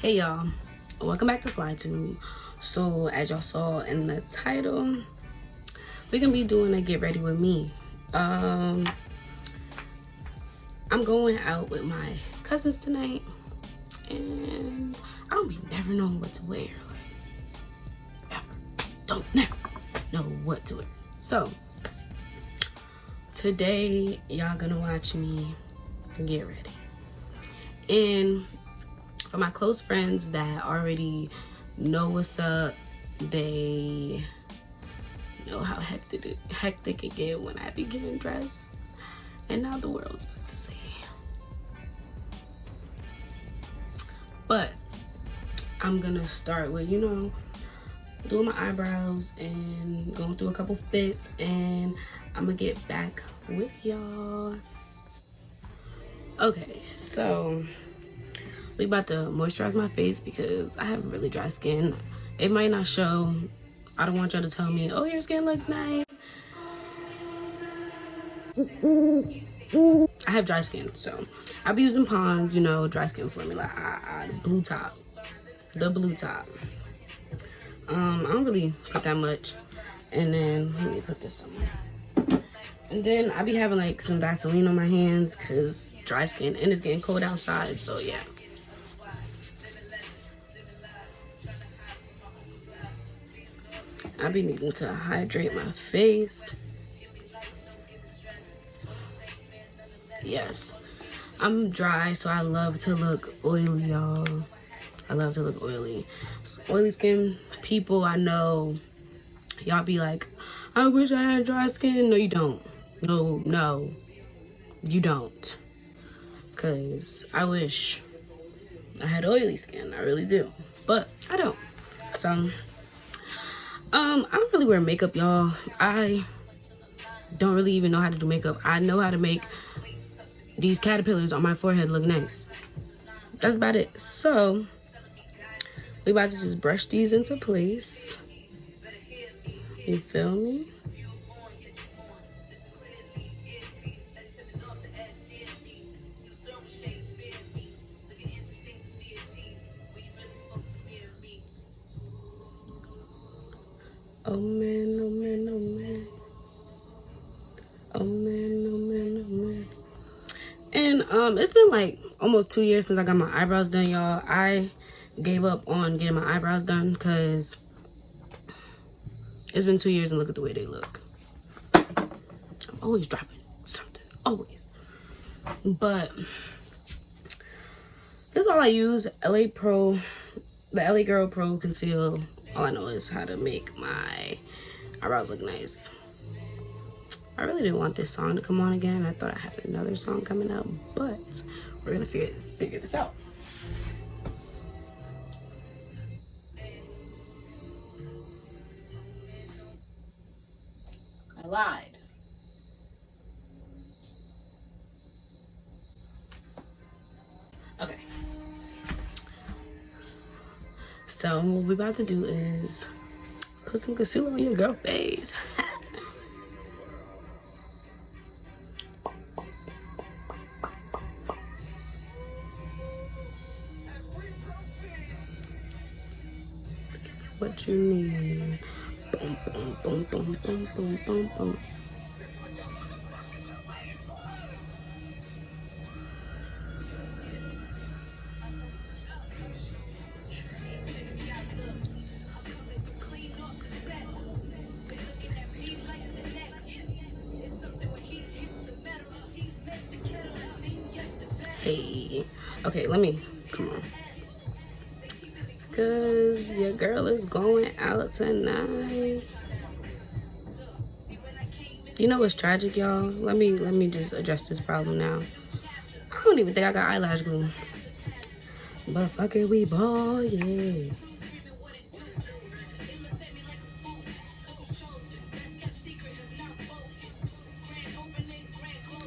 Hey y'all, welcome back to FlyTube. So as y'all saw in the title, we're gonna be doing a get ready with me. I'm going out with my cousins tonight, and I don't be never knowing what to wear. Like, ever. Don't never know what to wear. So today y'all gonna watch me get ready. And for my close friends that already know what's up, they know how hectic it get when I be getting dressed. And now the world's about to see. But I'm gonna start with, doing my eyebrows and going through a couple fits, and I'm gonna get back with y'all. Okay, so we about to moisturize my face because I have really dry skin. It might not show. I don't want y'all to tell me, oh, your skin looks nice. I have dry skin, so I'll be using Pond's, dry skin formula. The blue top. The blue top. I don't really put that much. And then, let me put this somewhere. And then I be having like some Vaseline on my hands because dry skin and it's getting cold outside, so yeah. I be needing to hydrate my face. Yes, I'm dry, so I love to look oily, y'all. I love to look oily. Oily skin people, I know, y'all be like, I wish I had dry skin. No, you don't. No, you don't. Because I wish I had oily skin. I really do. But I don't. So I don't really wear makeup, y'all. I don't really even know how to do makeup. I know how to make these caterpillars on my forehead look nice. That's about it. So we about to just brush these into place. You feel me? Oh man, oh man, oh man. Oh man, oh man, oh man. And it's been like almost 2 years since I got my eyebrows done, y'all. I gave up on getting my eyebrows done because it's been 2 years and look at the way they look. I'm always dropping something, always. But this is all I use. the LA Girl Pro Conceal. All I know is how to make my eyebrows look nice. I really didn't want this song to come on again. I thought I had another song coming out, but we're gonna figure this out. I lied. Okay. So what we're about to do is put some concealer on your girl face. What you need. Boom, boom, boom, boom, boom, boom, boom, boom. Hey. Okay, come on. Cause your girl is going out tonight. You know what's tragic, y'all? Let me just address this problem now. I don't even think I got eyelash glue. But fuck it, we ball, yeah.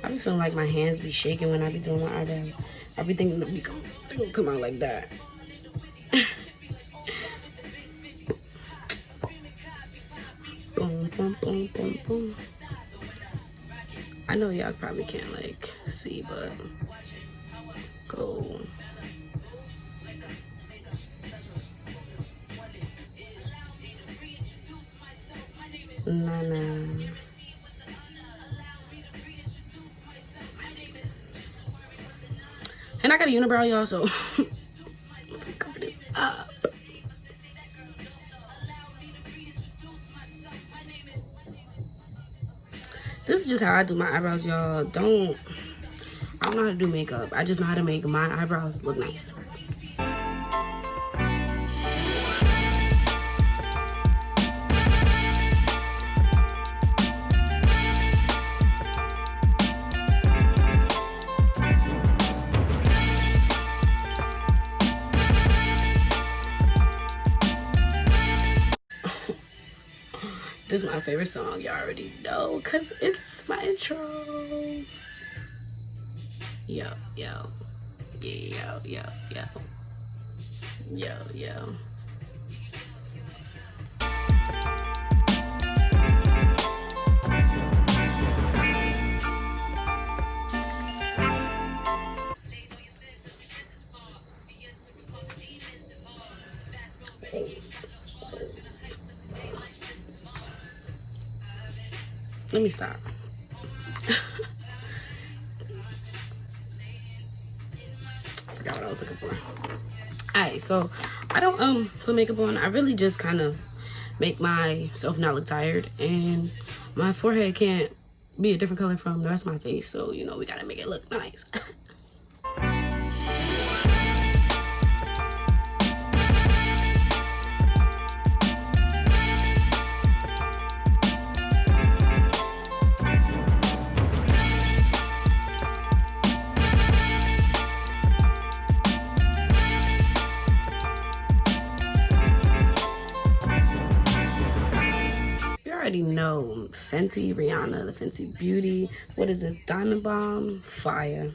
I be feeling like my hands be shaking when I be doing my eyebrows. I be thinking they gonna come out like that. Boom, boom, boom, boom, boom. I know y'all probably can't like see, but go Nana. And I got a unibrow, y'all, so cover this up. This is just how I do my eyebrows, y'all. I don't know how to do makeup. I just know how to make my eyebrows look nice. This is my favorite song, y'all already know, cause it's my intro. Yo, yo, yo, yo, yo, yo, yo. Let me stop. Forgot what I was looking for. Alright, so I don't put makeup on. I really just kind of make myself not look tired, and my forehead can't be a different color from the rest of my face, so you know we gotta make it look nice. Already know Fenty, Rihanna, the Fenty Beauty. What is this? Diamond Bomb, fire.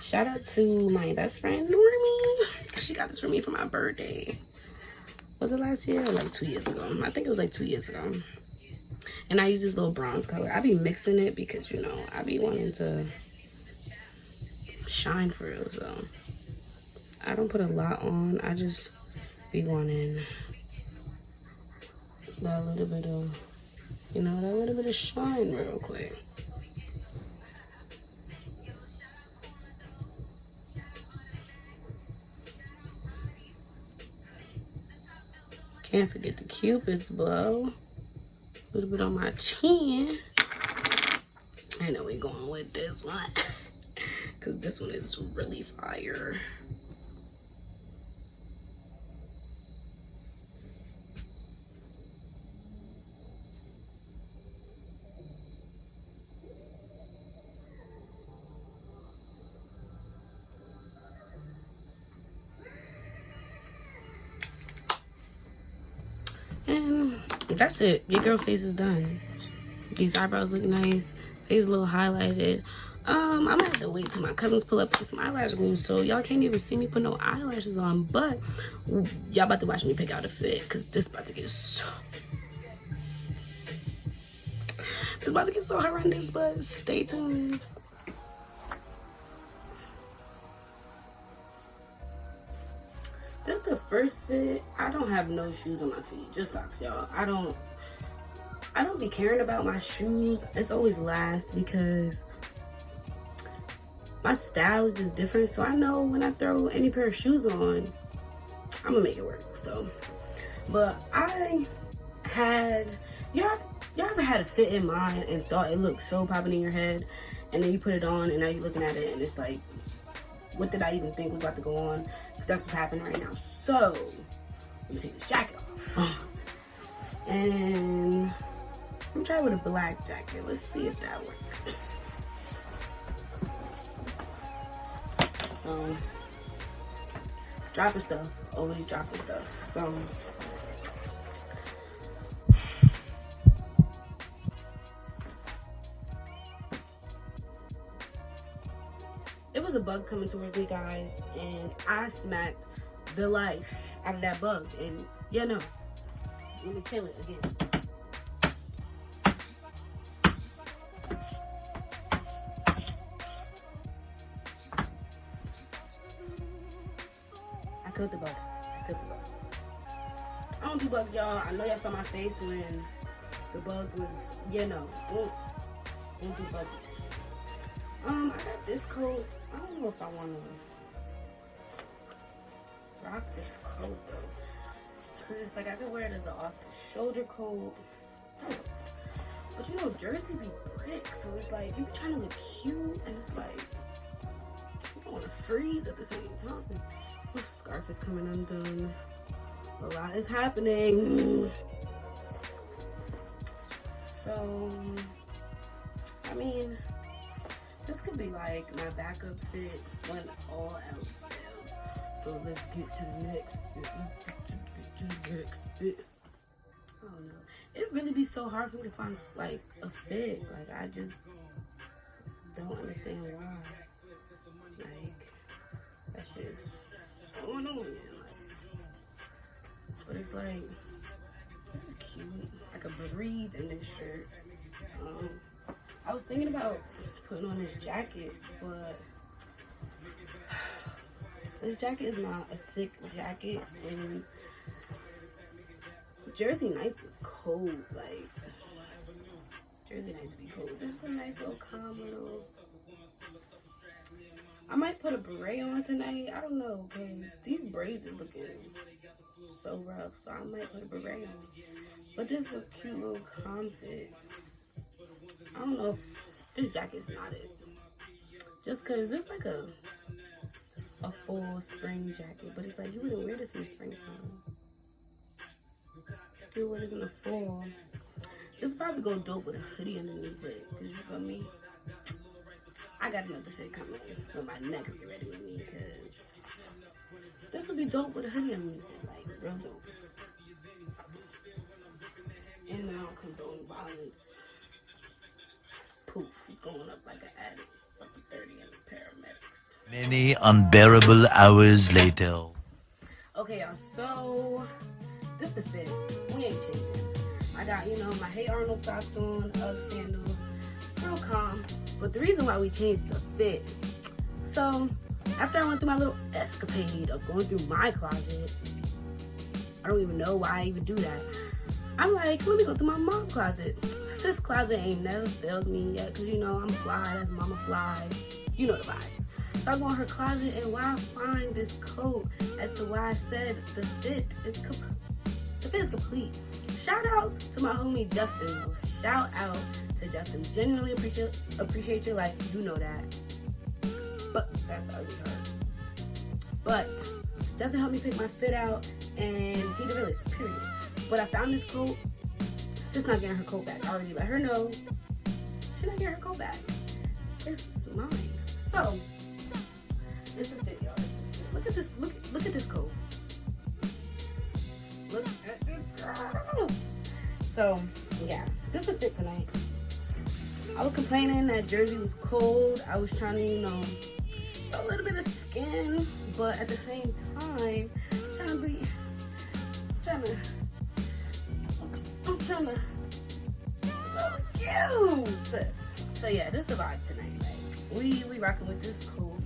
Shout out to my best friend Normie. She got this for me for my birthday. Was it last year or like 2 years ago? I think it was like 2 years ago. And I use this little bronze color. I be mixing it because, you know, I be wanting to shine for real. So I don't put a lot on. I just be wanting that little bit of, you know, that little bit of shine real quick. Can't forget the Cupid's bow. A little bit on my chin. I know we're going with this one because this one is really fire. And that's it. Your girl face is done. These eyebrows look nice. Face a little highlighted. I'm gonna have to wait till my cousins pull up to get some eyelash glue, so y'all can't even see me put no eyelashes on. But y'all about to watch me pick out a fit, because this about to get so horrendous. But stay tuned. That's the first fit. I don't have no shoes on my feet, just socks, y'all. I don't be caring about my shoes. It's always last because my style is just different. So I know when I throw any pair of shoes on, I'm gonna make it work. So, but I had, y'all ever had a fit in mind and thought it looked so popping in your head, and then you put it on and now you're looking at it and it's like, what did I even think was about to go on? Because that's what's happening right now. So, let me take this jacket off. And I'm trying with a black jacket. Let's see if that works. So, dropping stuff. Always dropping stuff. So, it was a bug coming towards me, guys, and I smacked the life out of that bug. And yeah, no, let me kill it again. I killed the bug. I don't do bugs, y'all. I know y'all saw my face when The bug was, don't do buggies. I got this coat. I don't know if I want to rock this coat though, cause it's like I could wear it as an off-the-shoulder coat. But you know, Jersey be brick, so it's like you be trying to look cute, and it's like you don't want to freeze at the same time. My scarf is coming undone. A lot is happening. So, I mean, this could be like my backup fit when all else fails. So let's get to the next fit. Let's get to the next fit. I don't know. It'd really be so hard for me to find like a fit. Like I just don't understand why. Like that shit's so annoying. But it's like, this is cute. I could breathe in this shirt. I was thinking about putting on this jacket, but this jacket is not a thick jacket, and Jersey nights is cold. Like, Jersey nights be cold. This is a nice little calm little. I might put a beret on tonight. I don't know, because these braids is looking so rough, so I might put a beret on. But this is a cute little calm fit. I don't know if this jacket's not it. Just because this is like a full spring jacket, but it's like you wouldn't wear this in the springtime. If you wear this in the fall, this probably go dope with a hoodie underneath it. Because you feel me? I got another fit coming when my next get ready with me, because this would be dope with a hoodie underneath it, like real dope. And I don't condone violence. Poof, he's going up like an addict, up to 30 in the paramedics. Many unbearable hours later. Okay, y'all, so this the fit. We ain't changing. I got, my Hey Arnold socks on, UGG sandals, real calm. But the reason why we changed the fit, so after I went through my little escapade of going through my closet, I don't even know why I even do that. I'm like, let me go through my mom closet. Sis closet ain't never failed me yet, because I'm fly, that's mama fly. You know the vibes. So I go in her closet, and why I find this coat as to why I said the fit is complete. Shout out to my homie Justin. Shout out to Justin. Genuinely appreciate your life. You know that. But that's ugly hurt. But Justin helped me pick my fit out, and he the realest, period. But I found this coat. Sis not getting her coat back. I already let her know. She's not getting her coat back. It's mine. So, it's the fit, y'all. Look at this. Look at this coat. Look at this girl. So, yeah. This is the fit tonight. I was complaining that Jersey was cold. I was trying to, show a little bit of skin. But at the same time, I'm trying to look cute. So yeah, this is the vibe tonight. Like we rocking with this coat,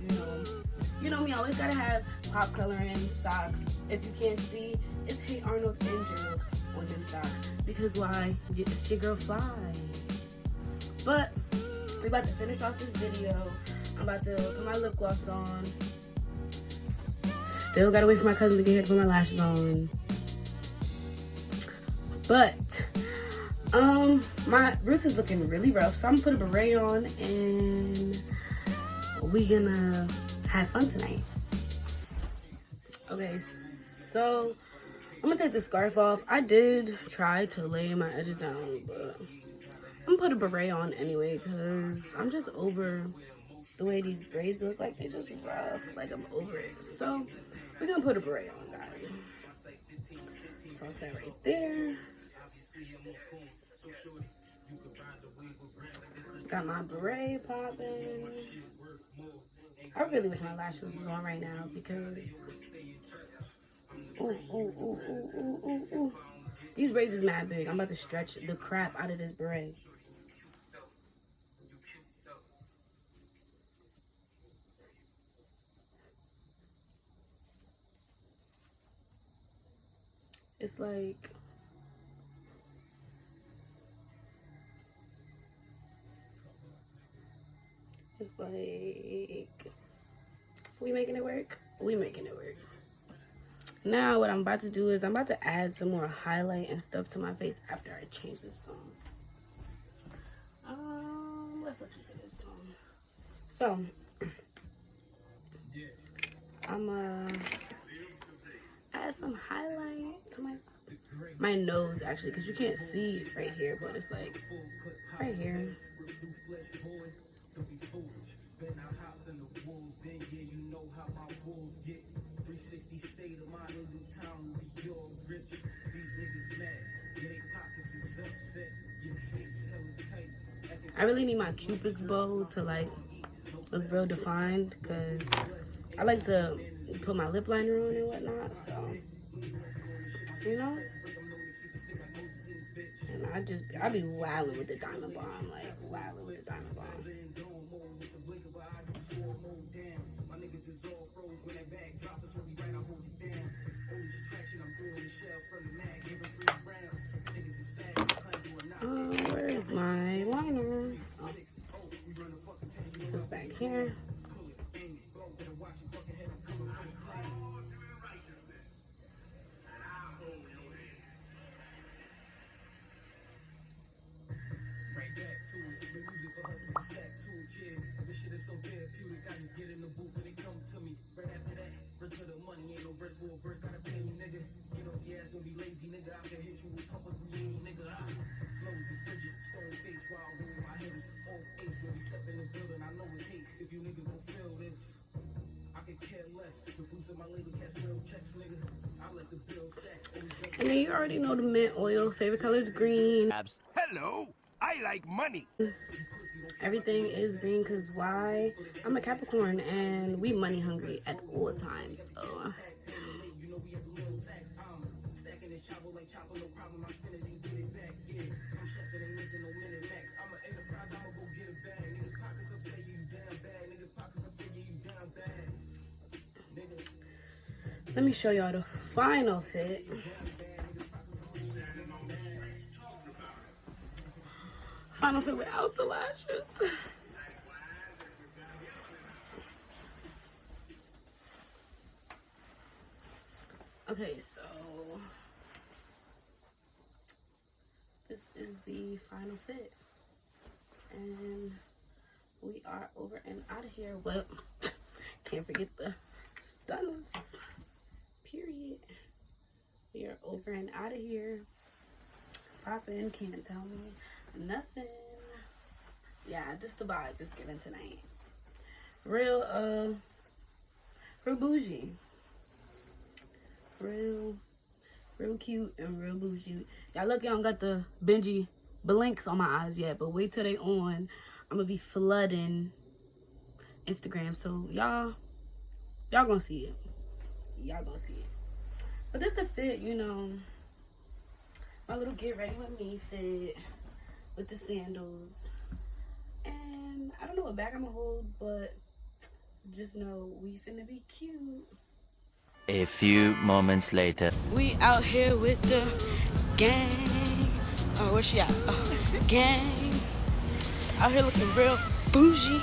You know me, I always gotta have pop coloring socks. If you can't see, it's Hey Arnold and Gerald on them socks. Because why? It's your girl Fly. But we about to finish off this video. I'm about to put my lip gloss on. Still gotta wait for my cousin to get here to put my lashes on. But my roots is looking really rough, so I'm gonna put a beret on, and we gonna have fun tonight. Okay, so I'm gonna take the scarf off. I did try to lay my edges down, but I'm gonna put a beret on anyway, because I'm just over the way these braids look. Like, they're just rough. Like, I'm over it. So we're gonna put a beret on, guys. So I'll stand right there. Got my beret popping. I really wish my lashes was on right now, because ooh. These braids is mad big. I'm about to stretch the crap out of this beret. It's like, It's like, we making it work? We making it work. Now what I'm about to do is I'm about to add some more highlight and stuff to my face after I change this song. Let's listen to this song. So I'm add some highlight to my nose, actually, because you can't see it right here, but it's like right here. Been out hopping the wolves, then yeah, you know how my wolves get. 360 state of mind in new town, we all rich. These niggas mad, yeah, they pockets is upset. Your face hella tight. I really need my Cupid's bow to like look real defined, because I like to put my lip liner on and whatnot, so you know. And I be wilding with the diamond bomb, like wilding with the diamond bomb. My niggas is all froze when that bag drop us, so we right, I hold it down. Only attraction, I'm throwing the shells from the mag, giving free rounds. Niggas is fat, where is my liner? Oh. It's back here. Right back to it, the music for hustlers stack to it, yeah. This shit is so therapeutic, I just get in the booth and they come to me. Right after that, run to the money, ain't no verse for a verse, gotta pay me, nigga. Get off your ass, don't be lazy, nigga. I can hit you with pump a 380, nigga. Flows is frigid, stone face, wild room, my head is off ace. When we step in the building, I know it's hate. If you niggas don't feel this, I could care less. The fruits of my labor cast real checks, nigga. I let the bill stack. And then you already know the mint oil. Favorite color is green. Hello, I like money. Everything is green because why? I'm a Capricorn and we money hungry at all times. So. Let me show y'all the final fit. Final fit without the lashes. Okay, so this is the final fit. And we are over and out of here. Well, can't forget the stunners. Period. We are over and out of here. Poppin', can't tell me nothing. Yeah, just the vibe just given tonight. Real bougie. Real cute and real bougie. Y'all lucky I don't got the Benji blinks on my eyes yet, but wait till they on. I'm gonna be flooding Instagram, so y'all gonna see it. Y'all gonna see it. But this the fit, you know, my little get ready with me fit with the sandals. And I don't know what bag I'm gonna hold, but just know we finna be cute. A few moments later. We out here with the gang. Oh, where's she at? Oh, gang. Out here looking real bougie.